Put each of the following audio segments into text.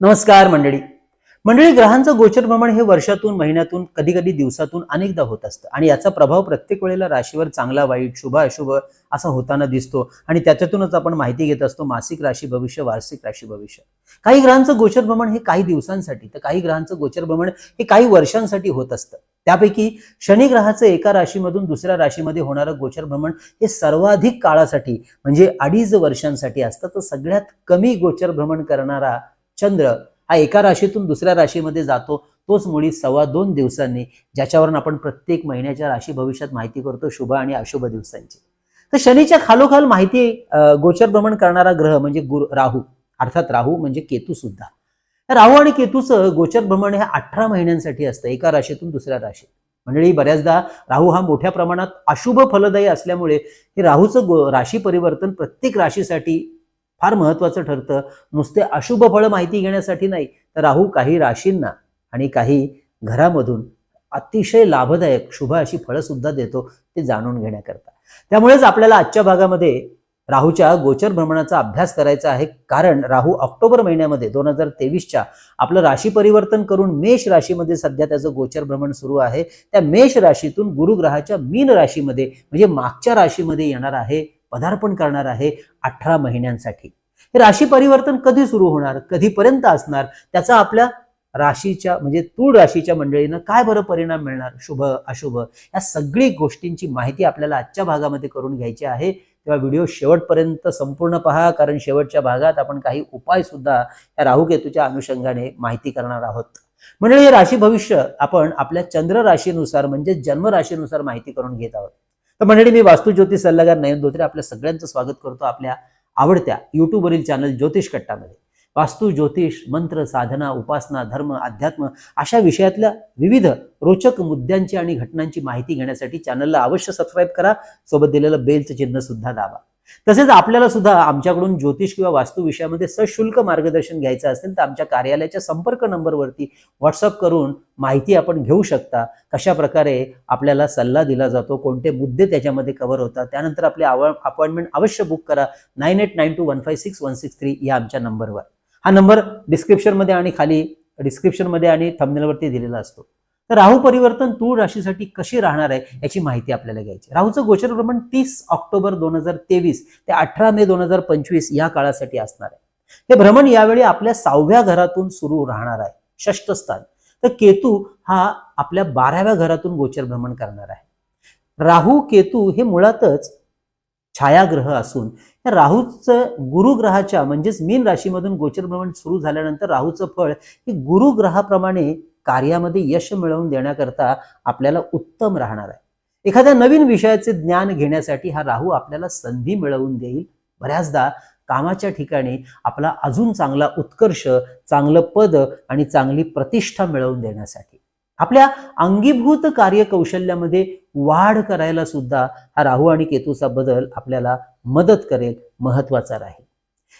नमस्कार मंडळी. ग्रहांचं गोचर भ्रमण हे वर्षातून, महिन्यातून, कधी कधी दिवसातून अनेकदा होत असतं आणि याचा प्रभाव प्रत्येक वेळेला राशीवर चांगला, वाईट, शुभ, अशुभ असा होताना दिसतो आणि त्याच्यातूनच आपण माहिती घेत असतो मासिक राशी भविष्य, वार्षिक राशी भविष्य. काही ग्रहांचं गोचर भ्रमण हे काही दिवसांसाठी, तर काही ग्रहांचं गोचर भ्रमण हे काही वर्षांसाठी होत असतं. त्यापैकी शनी ग्रहाचं एका राशीमधून दुसऱ्या राशीमध्ये होणारं गोचर भ्रमण हे सर्वाधिक काळासाठी म्हणजे 2.5 वर्षांसाठी असतं. तर सगळ्यात कमी गोचर भ्रमण करणारा चंद्र हा एका राशीतून दुसऱ्या राशीमध्ये जातो, तोच मुळी 2.25 दिवसांनी, ज्याच्यावरून आपण प्रत्येक महिन्याच्या राशी भविष्यात माहिती करतो शुभ आणि अशुभ दिवसांची. तर शनीच्या खालोखाल माहिती गोचर भ्रमण करणारा ग्रह म्हणजे राहू, अर्थात राहू म्हणजे केतू सुद्धा. राहू आणि केतूचं गोचर भ्रमण हे 18 महिन्यांसाठी असतं, एका राशीतून दुसऱ्या राशीत. मंडळी, बऱ्याचदा राहू हा मोठ्या प्रमाणात अशुभ फलदायी असल्यामुळे हे राहूचं राशी परिवर्तन प्रत्येक राशीसाठी फार महत्वाचं ठरतं. नुसते अशुभ फळ माहिती घेण्यासाठी नाही, तर राहू काही राशींना आणि काही घरामधून अतिशय लाभदायक शुभ अशी फळं सुद्धा देतो, ते जाणून घेण्याकरता. त्यामुळेच आपल्याला आजच्या भागामध्ये राहूच्या गोचर भ्रमणाचा अभ्यास करायचा आहे. कारण राहू ऑक्टोबर महिन्यामध्ये 2023च्या आपलं राशी परिवर्तन करून मेष राशीमध्ये सध्या त्याचं गोचर भ्रमण सुरू आहे. त्या मेष राशीतून गुरु ग्रहाच्या मीन राशीमध्ये म्हणजे मागच्या राशीमध्ये येणार आहे, पदार्पण करणार आहे 18 महिन्यांसाठी. हे राशी परिवर्तन कधी सुरू होणार, कधीपर्यंत असणार, त्याचा आपल्या राशीच्या म्हणजे तूळ राशीच्या मंडळींना काय बरं परिणाम मिळणार, शुभ अशुभ, या सगळी गोष्टींची माहिती आपल्याला आजच्या भागामध्ये करून घ्यायची आहे. तेव्हा व्हिडिओ शेवटपर्यंत संपूर्ण पहा, कारण शेवटच्या भागात आपण काही उपाय सुद्धा या राहू केतूच्या अनुषंगाने माहिती करणार आहोत. म्हणजे हे राशी भविष्य आपण आपल्या चंद्र राशीनुसार म्हणजे जन्म राशीनुसार माहिती करून घेत आहोत. तर मंडळी, मी वास्तू ज्योतिष सल्लागार नयन धोत्रे आपल्या सगळ्यांचं स्वागत करतो आपल्या आवडत्या युट्यूबवरील चॅनल ज्योतिष कट्टामध्ये. वास्तू, ज्योतिष, मंत्र, साधना, उपासना, धर्म, अध्यात्म अशा विषयातल्या विविध रोचक मुद्द्यांची आणि घटनांची माहिती घेण्यासाठी चॅनलला अवश्य सबस्क्राईब करा. सोबत दिलेलं बेलचं चिन्ह सुद्धा दाबा. तसेच आपल्याला सुद्धा आमच्याकडून ज्योतिष किंवा वास्तू विषयामध्ये सशुल्क मार्गदर्शन घ्यायचं असेल तर आमच्या कार्यालयाच्या संपर्क नंबरवरती व्हॉट्सअप करून माहिती आपण घेऊ शकता. कशा प्रकारे आपल्याला सल्ला दिला जातो, कोणते मुद्दे त्याच्यामध्ये कव्हर होतात. त्यानंतर आपले अपॉइंटमेंट अवश्य बुक करा 9892156163 या आमच्या नंबरवर. हा नंबर डिस्क्रिप्शनमध्ये आणि खाली डिस्क्रिप्शनमध्ये आणि थंबनेलवरती दिलेला असतो. तर राहू परिवर्तन तूळ राशीसाठी कशी राहणार आहे याची माहिती आपल्याला घ्यायची. राहूचं गोचर भ्रमण 30 ऑक्टोबर 2023 ते 18 मे 2025 या काळासाठी असणार आहे. हे भ्रमण यावेळी आपल्या 6व्या घरातून सुरू राहणार आहे, षष्ठ स्थान. तर केतू हा आपल्या 12व्या घरातून गोचर भ्रमण करणार आहे. राहू केतू हे मुळातच छायाग्रह असून राहूचं गुरु ग्रहाच्या म्हणजेच मीन राशीमधून गोचर भ्रमण सुरू झाल्यानंतर राहूचं फळ हे गुरु ग्रहाप्रमाणे कार्यामध्ये यश मिळवून देण्याकरता आपल्याला उत्तम राहणार आहे. एखाद्या नवीन विषयाचे ज्ञान घेण्यासाठी हा राहू आपल्याला संधी मिळवून देईल. बऱ्याचदा कामाच्या ठिकाणी आपला अजून चांगला उत्कर्ष, चांगलं पद आणि चांगली प्रतिष्ठा मिळवून देण्यासाठी आपल्या अंगीभूत कार्यकौशल्यामध्ये वाढ करायला सुद्धा हा राहू आणि केतूचा बदल आपल्याला मदत करेल, महत्वाचा राहील.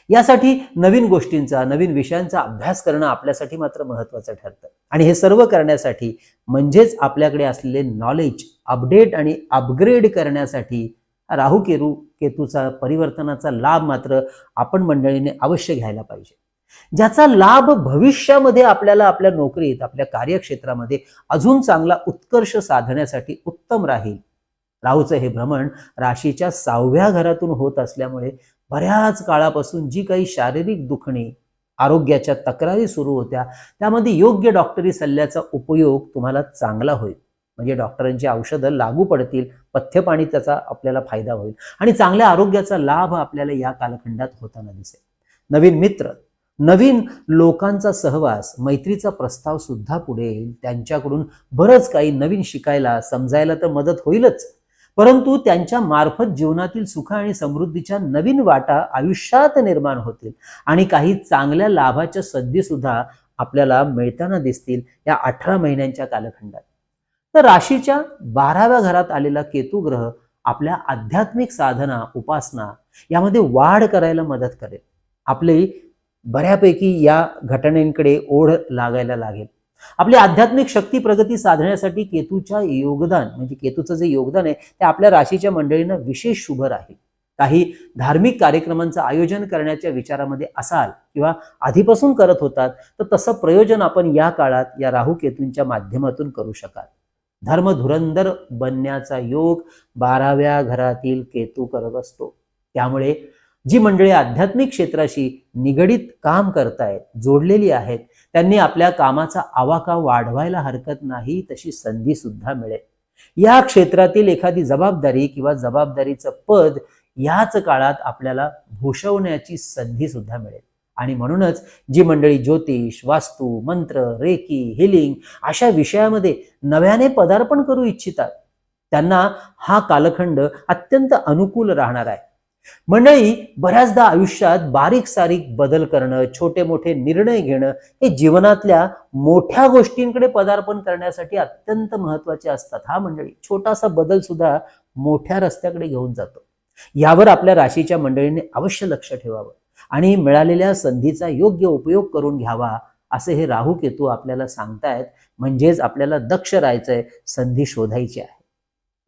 यासाठी नवीन गोष्टींचा, नवीन विषयांचा अभ्यास करणं आपल्यासाठी मात्र महत्वाचं ठरतं. आणि हे सर्व करण्यासाठी म्हणजेच आपल्याकडे असलेले नॉलेज अपडेट आणि अपग्रेड करण्यासाठी राहू केतूचा परिवर्तनाचा लाभ मात्र आपण मंडळीने अवश्य घ्यायला पाहिजे, ज्याचा लाभ भविष्यामध्ये आपल्याला आपल्या नोकरीत, आपल्या कार्यक्षेत्रामध्ये अजून चांगला उत्कर्ष साधण्यासाठी उत्तम राहील. राहूचं हे भ्रमण राशीच्या 6व्या घरातून होत असल्यामुळे बऱ्याच काळापासून जी काही शारीरिक दुखणी, आरोग्याच्या तक्रारी सुरू होत्या, त्यामध्ये योग्य डॉक्टरी सल्ल्याचा उपयोग तुम्हाला चांगला होईल. म्हणजे डॉक्टरांची औषधं लागू पडतील, पथ्यपाणी त्याचा आपल्याला फायदा होईल आणि चांगल्या आरोग्याचा लाभ आपल्याला या कालखंडात होताना दिसेल. नवीन मित्र, नवीन लोकांचा सहवास, मैत्रीचा प्रस्ताव सुद्धा पुढे येईल. त्यांच्याकडून बरंच काही नवीन शिकायला, समजायला तर मदत होईलच, परंतु त्यांच्या मार्फत जीवनातील सुख आणि समृद्धीच्या नवीन वाटा आयुष्यात निर्माण होतील आणि काही चांगल्या लाभाच्या संधी सुद्धा आपल्याला मिळताना दिसतील या 18 महिन्यांच्या कालखंडात. तर राशीच्या 12व्या घरात आलेला केतू ग्रह आपल्या आध्यात्मिक साधना, उपासना यामध्ये वाढ करायला मदत करेल. आपली बऱ्यापैकी या घटनेकडे ओढ लागायला लागेल. आपली आध्यात्मिक शक्ती प्रगती साधण्यासाठी केतूचं जे योगदान आहे ते आपल्या राशीच्या मंडळींना विशेष शुभ राहील. काही धार्मिक कार्यक्रमांचं आयोजन करण्याच्या विचारामध्ये असाल किंवा आधीपासून करत होतात, तर तसं प्रयोजन आपण या काळात या राहू केतूंच्या माध्यमातून करू शकाल. धर्मधुरंदर बनण्याचा योग 12व्या घरातील केतू करत असतो. त्यामुळे जी मंडळी आध्यात्मिक क्षेत्राशी निगडित काम करतायत, जोडलेली आहेत, त्यांनी आपल्या कामाचा आवाका वाढवायला हरकत नाही, तशी संधी सुद्धा मिळेल. या क्षेत्रातील एखादी जबाबदारी किंवा जबाबदारीचं पद याच काळात आपल्याला भूषवण्याची संधी सुद्धा मिळेल. आणि म्हणूनच जी मंडळी ज्योतिष, वास्तू, मंत्र, रेकी, हिलिंग अशा विषयामध्ये नव्याने पदार्पण करू इच्छितात, त्यांना हा कालखंड अत्यंत अनुकूल राहणार आहे. मंडळी, बऱ्याचदा आयुष्यात बारीक सारीक बदल करणं, छोटे मोठे निर्णय घेणं हे जीवनातल्या मोठ्या गोष्टींकडे पदार्पण करण्यासाठी अत्यंत महत्वाचे असतात. हा मंडळी, छोटासा बदल सुद्धा मोठ्या रस्त्याकडे घेऊन जातो. यावर आपल्या राशीच्या मंडळींनी अवश्य लक्ष ठेवावं आणि मिळालेल्या संधीचा योग्य उपयोग करून घ्यावा, असे हे राहू केतू आपल्याला सांगतायत. म्हणजेच आपल्याला दक्ष राहायचंय, संधी शोधायची आहे.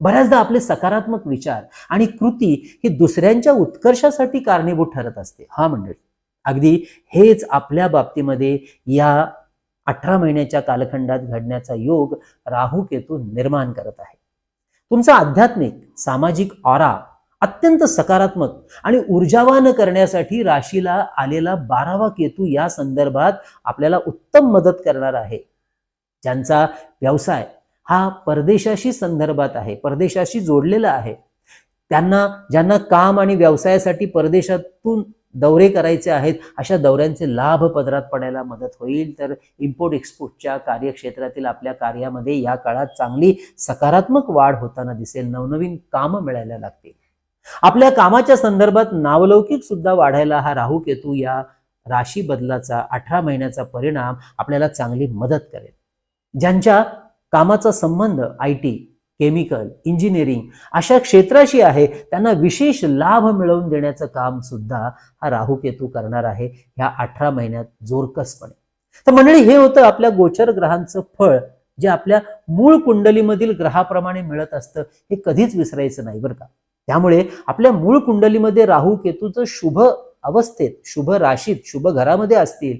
बऱ्याचदा आपले सकारात्मक विचार आणि कृती ही दुसऱ्यांच्या उत्कर्षासाठी कारणीभूत ठरत असते. हा मंडळी, अगदी हेच आपल्या बाबतीमध्ये या 18 महिन्याच्या कालखंडात घडण्याचा योग राहू केतू निर्माण करत आहे. तुमचा आध्यात्मिक सामाजिक ऑरा अत्यंत सकारात्मक आणि ऊर्जावान करण्यासाठी राशीला आलेला 12वा केतू या संदर्भात आपल्याला उत्तम मदत करणार आहे. ज्यांचा व्यवसाय हा परदेशाशी संदर्भात आहे, परदेशाशी जोडलेला आहे, ज्यांना काम आणि व्यवसायासाठी परदेशातून दौरे करायचे आहेत, अशा दौऱ्यांचे लाभ पदरात पडायला मदत होईल. तर इम्पोर्ट एक्सपोर्टच्या कार्यक्षेत्रातील आपल्या कार्यामध्ये या काळात चांगली सकारात्मक वाढ होताना दिसेल. नवनवीन कामं मिळायला लागतील. आपल्या कामाच्या संदर्भात नावलौकिक सुद्धा वाढायला हा राहू केतू या राशी बदलाचा 18 महिन्याचा परिणाम आपल्याला चांगली मदत करेल. ज्यांच्या कामाचा संबंध IT, केमिकल, इंजिनिअरिंग अशा क्षेत्राशी आहे, त्यांना विशेष लाभ मिळवून देण्याचं काम सुद्धा हा राहू केतू करणार आहे ह्या 18 महिन्यात जोरकसपणे. तर मंडळी, हे होतं आपल्या गोचर ग्रहांचं फळ, जे आपल्या मूळ कुंडलीमधील ग्रहाप्रमाणे मिळत असतं. हे कधीच विसरायचं नाही बरं का. त्यामुळे आपल्या मूळ कुंडलीमध्ये राहू केतूचं शुभ अवस्थेत, शुभ राशीत, शुभ घरामध्ये असतील,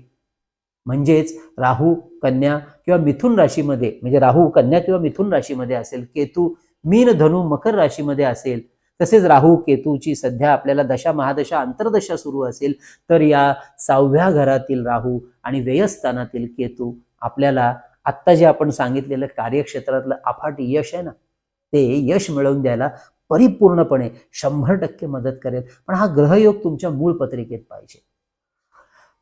म्हणजेच राहू कन्या किंवा मिथुन राशीमध्ये, म्हणजे राहू कन्या किंवा मिथुन राशीमध्ये असेल, केतू मीन धनु मकर राशीमध्ये असेल, तसेच राहू केतूची सध्या आपल्याला दशा महादशा अंतर्दशा सुरू असेल, तर या 6व्या घरातील राहू आणि व्ययस्थानातील केतू आपल्याला आत्ता जे आपण सांगितलेलं कार्यक्षेत्रातलं अफाट यश आहे ना, ते यश मिळवून द्यायला परिपूर्णपणे 100% मदत करेल. पण हा ग्रहयोग तुमच्या मूळ पत्रिकेत पाहिजे.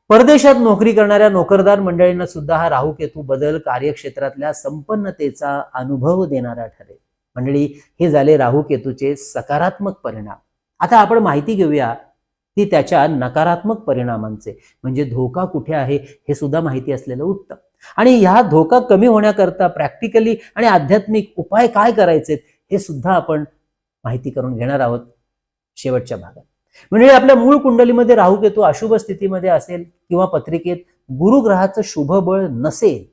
परदेशात नोकरी करणाऱ्या नोकरदार मंडळींना सुद्धा हा राहू केतू बदल कार्यक्षेत्रातल्या संपन्नतेचा अनुभव देणारा ठरेल. मंडळी, हे झाले राहू केतूचे सकारात्मक परिणाम. आता आपण माहिती घेऊया ती त्याच्या नकारात्मक परिणामांचे, म्हणजे धोका कुठे आहे हे सुद्धा माहिती असलेलं उत्तम. आणि ह्या धोका कमी होण्याकरता प्रॅक्टिकली आणि आध्यात्मिक उपाय काय करायचे हे सुद्धा आपण माहिती करून घेणार आहोत शेवटच्या भागात. म्हणजे आपल्या मूळ कुंडलीमध्ये राहू केतू अशुभ स्थितीमध्ये असेल किंवा पत्रिकेत गुरु ग्रहाचं शुभ बळ नसेल,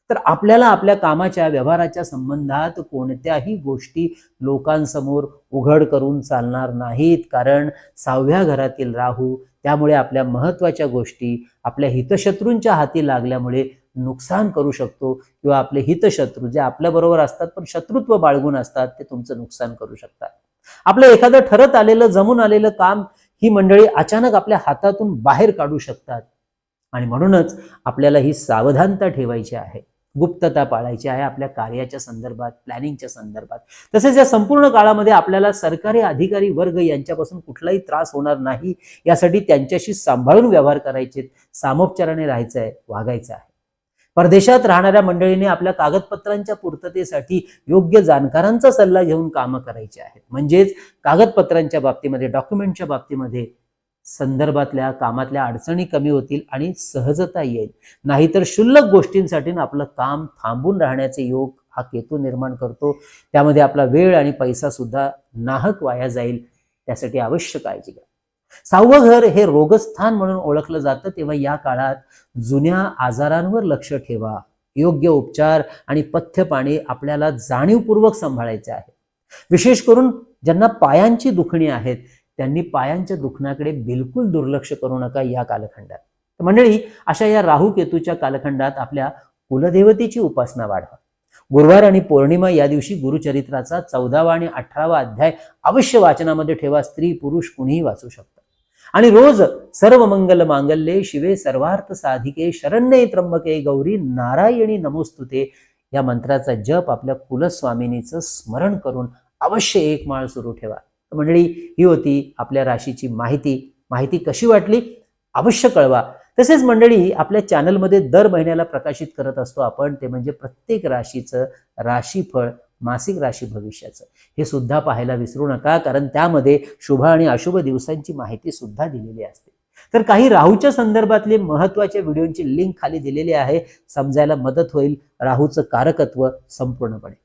तर आपल्याला आपल्या कामाच्या व्यवहाराच्या संबंधात कोणत्याही गोष्टी लोकांसमोर उघड करून चालणार नाहीत. कारण 6व्या घरातील राहू, त्यामुळे आपल्या महत्वाच्या गोष्टी आपल्या हितशत्रूंच्या हाती लागल्यामुळे नुकसान करू शकतो, किंवा आपले हितशत्रू जे आपल्या बरोबर असतात पण शत्रुत्व बाळगून असतात, ते तुमचं नुकसान करू शकतात. आपलं एखादं ठरत आलेलं, जमून आलेलं काम ही मंडळी अचानक आपल्या हातातून बाहेर काढू शकतात. आणि म्हणूनच आपल्याला ही सावधानता ठेवायची आहे, गुप्तता पाळायची आहे आपल्या कार्याच्या संदर्भात, प्लॅनिंगच्या संदर्भात. तसेच या संपूर्ण काळामध्ये आपल्याला सरकारी अधिकारी वर्ग यांच्यापासून कुठलाही त्रास होणार नाही, यासाठी त्यांच्याशी सांभाळून व्यवहार करायचे, सामोपचाराने राहायचं आहे, वागायचं आहे. परदेशात राहणाऱ्या मंडळीने आपल्या कागदपत्रांच्या पूर्ततेसाठी योग्य जाणकारांचा सल्ला घेऊन कामं करायची आहेत. म्हणजेच कागदपत्रांच्या बाबतीमध्ये, डॉक्युमेंटच्या बाबतीमध्ये संदर्भातल्या कामातल्या अडचणी कमी होतील आणि सहजता येईल. नाहीतर क्षुल्लक गोष्टींसाठी आपलं काम थांबून राहण्याचे योग हा केतू निर्माण करतो. त्यामध्ये आपला वेळ आणि पैसा सुद्धा नाहक वाया जाईल. त्यासाठी अवश्य काळजी घ्या. 6वं घर हे रोगस्थान म्हणून ओळखलं जातं, तेव्हा या काळात जुन्या आजारांवर लक्ष ठेवा. योग्य उपचार आणि पथ्य पाणी आपल्याला जाणीवपूर्वक सांभाळायचे आहे. विशेष करून ज्यांना पायांची दुखणी आहेत त्यांनी पायांच्या दुखण्याकडे बिलकुल दुर्लक्ष करू नका या कालखंडात. तर मंडळी, अशा या राहू केतूच्या कालखंडात आपल्या कुलदेवतेची उपासना वाढवा. गुरुवार आणि पौर्णिमा या दिवशी गुरुचरित्राचा 14वा आणि 18वा अध्याय अवश्य वाचनामध्ये ठेवा. स्त्री पुरुष कुणीही वाचू शकतं. आणि रोज सर्व मंगल मांगल्ये शिवे सर्वार्थ साधिके शरण्ये त्र्यंबके गौरी नारायणी नमोस्तुते या मंत्राचा जप आपल्या कुलस्वामिनीचं स्मरण करून अवश्य एक माळ सुरू ठेवा. मंडळी, ही होती आपल्या राशीची माहिती कशी वाटली अवश्य कळवा. तसेच मंडळी, आपल्या चॅनलमध्ये दर महिन्याला प्रकाशित करत असतो आपण, ते म्हणजे प्रत्येक राशीचं राशीफळ, मासिक राशी भविष्याचं, हे सुद्धा पाहायला विसरू नका, कारण त्यामध्ये शुभ आणि अशुभ दिवसांची माहिती सुद्धा दिलेली असते. तर काही राहूच्या संदर्भातले महत्वाच्या व्हिडिओची लिंक खाली दिलेली आहे, समजायला मदत होईल राहूचं कारकत्व संपूर्णपणे.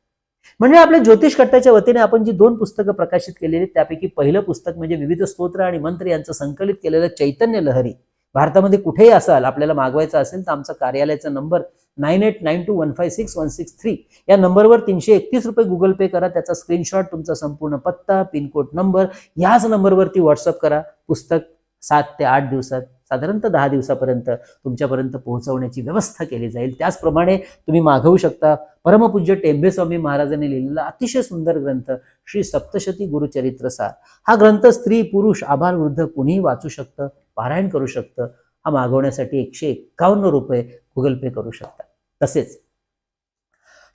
म्हणजे आपल्या ज्योतिष कट्ट्याच्या वतीने आपण जी 2 पुस्तकं प्रकाशित केलेली, त्यापैकी पहिलं पुस्तक म्हणजे विविध स्तोत्र आणि मंत्र यांचं संकलित केलेलं चैतन्य लहरी. भारतामध्ये कुठेही असाल, आपल्याला मागवायचं असेल तर आमचा कार्यालयाचा नंबर 9892156163 या नंबरवर 331 रुपये गुगल पे करा. त्याचा स्क्रीनशॉट, तुमचा संपूर्ण पत्ता, पिनकोड नंबर याच नंबरवरती व्हॉट्सअप करा. पुस्तक 7 ते 8 दिवसात, साधारणतः 10 दिवसापर्यंत तुमच्यापर्यंत पोहोचवण्याची व्यवस्था केली जाईल. त्याचप्रमाणे तुम्ही मागवू शकता परमपूज्य टेंबे स्वामी महाराजांनी लिहिलेला अतिशय सुंदर ग्रंथ श्री सप्तशती गुरुचरित्र सार. हा ग्रंथ स्त्री पुरुष आबाल वृद्ध कुणीही वाचू शकतं, पारायण करू शकतं. हा मागवण्यासाठी 151 रुपये गुगल पे करू शकता. तसेच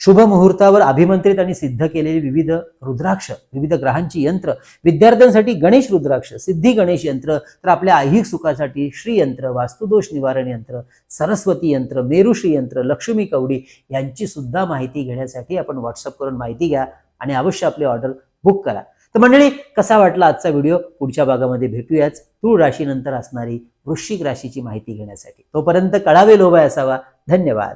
शुभ मुहूर्तावर अभिमंत्रित आणि सिद्ध केलेली विविध रुद्राक्ष, विविध ग्रहांची यंत्र, विद्यार्थ्यांसाठी गणेश रुद्राक्ष, सिद्धी गणेश यंत्र, तर आपल्या ऐहिक सुखासाठी श्री यंत्र, वास्तुदोष निवारण यंत्र, सरस्वती यंत्र, मेरुश्री यंत्र, लक्ष्मी कवडी यांची सुद्धा माहिती घेण्यासाठी आपण व्हॉट्सअप करून माहिती घ्या आणि अवश्य आपली ऑर्डर बुक करा. तर मंडळी, कसा वाटला आजचा व्हिडिओ? पुढच्या भागामध्ये भेटूयाच तूळ राशीनंतर असणारी वृश्चिक राशीची माहिती घेण्यासाठी. तोपर्यंत कळावे लोभाय असावा. धन्यवाद.